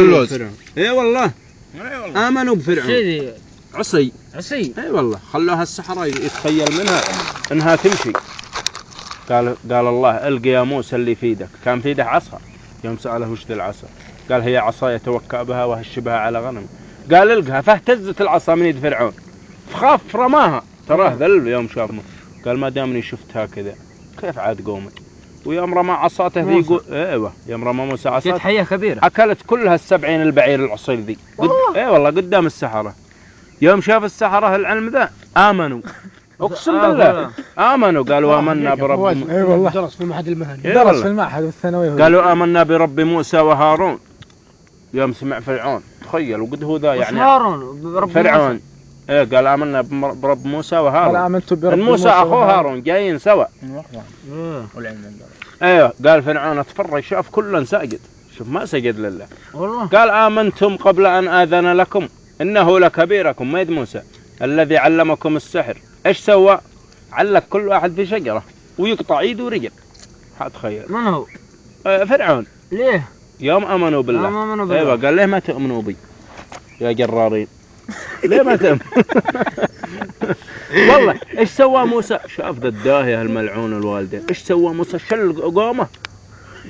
اللوز. اي والله امنوا بفرعون. عصي اي والله خلوها السحرة يتخيل منها انها تمشي. قال الله القي يا موسى اللي في يدك. كان في يده عصا. يوم سأله وش ذي العصا قال هي عصا يتوكأ بها وهش بها على غنم. قال القها فاهتزت العصا من يد فرعون فخاف رماها. تراه ذل يوم شافه قال ما دامني شفتها كذا كيف عاد قومي. ويوم رمى عصاته ذي ايوه يوم رمى موسى عصاته حية كبيرة اكلت كلها 70 البعير العصيل ذي. اي والله قدام السحرة. يوم شاف السحرة العلم ذا امنوا. اقسم بالله امنوا. قالوا امنا برب اي والله درس في المعهد المهني. درس في المعهد الثانوي. قالوا امنا برب موسى وهارون. يوم سمع فرعون تخيل وقد هو ذا يعني هارون برب فرعون. ايه قال امنا برب موسى وهارون. قال امنت برب موسى اخوه هارون جايين سوا. ايوه قال فرعون اتفرج شاف كلن ساجد. شوف ما سجد لله والله. قال امنتم قبل ان اذن لكم انه لكبيركم ما يد موسى الذي علمكم السحر. ايش سوى؟ علق كل واحد في شجره ويقطع ايده ورجل. تخيل من هو؟ فرعون. ليه؟ يوم امنوا بالله. ايوه قال ليه ما تؤمنوا بي يا جرارين. ليه ما تؤمن؟ والله ايش سوى موسى؟ شاف ذا الداهية الملعون الوالدين. ايش سوى موسى؟ شل قومه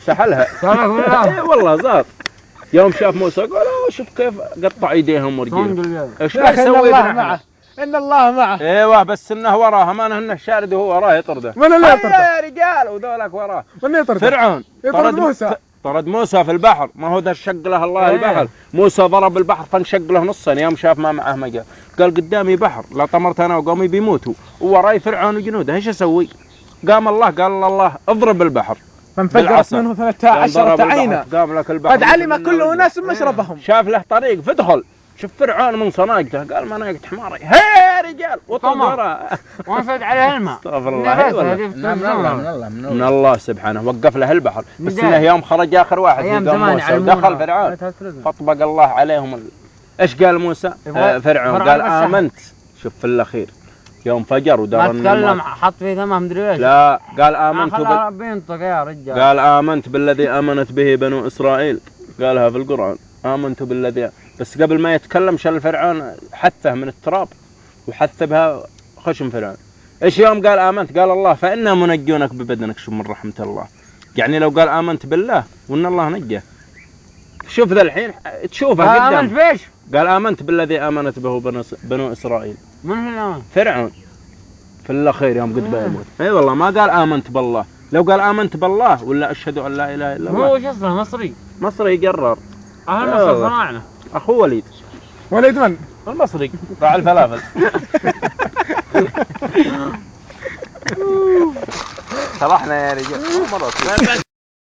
سحلها. اي والله زاد. يوم شاف موسى قال شوف كيف قطع ايديهم ورجلهم. ايش يسوي معه؟ ان الله معه. ايوه بس انه وراها ما انه شارد وهو وراه يطرده. من اللي يطرده؟ يا رجال وذولك وراه. من يطرده؟ فرعون يطرد موسى. طرد موسى في البحر. ما هو ذا شق له الله البحر. موسى ضرب البحر فانشق له نصين. يوم شاف ما معه مجال قال قدامي بحر لا طمرت انا وقومي بيموتوا ووراي فرعون وجنوده ايش اسوي؟ قام الله قال الله اضرب البحر فانفجرت منه 13 عينا. قام لك البحر قد علم كل اناس مشربهم. شاف له طريق فادخل. شوف فرعون من صناقته قال ما ناقت حماري. هي يا رجال وطلع وراه وانفد عليه الماء. استغفر الله. من الله سبحانه وقف له البحر. بس انه يوم خرج اخر واحد قام موسى ودخل فرعون فطبق الله عليهم ايش قال موسى؟ فرعون قال امنت. شوف في الاخير يوم فجر ودار النار ما تكلم حط في ذمه مدري ايش. لا قال امنت ربي ينطق يا رجال. قال امنت بالذي امنت به بنو اسرائيل. قالها في القران امنت بالذي. بس قبل ما يتكلم شل فرعون حثه من التراب وحث بها خشم فرعون. ايش يوم قال امنت؟ قال الله فانا منجونك ببدنك. شوف من رحمه الله يعني لو قال امنت بالله وان الله نجاه. شوف ذا الحين تشوفه قدام. امنت بيش؟ قال امنت بالذي امنت به بنو اسرائيل. من هو فرعون في الاخير يوم قد بيموت. اي والله ما قال امنت بالله. لو قال امنت بالله ولا اشهد ان لا اله الا الله. هو شو اسمه مصري يقرر. اهل مصر صنعنا. اخو وليد من؟ المصري راعي الفلافل. شرحنا يا رجال.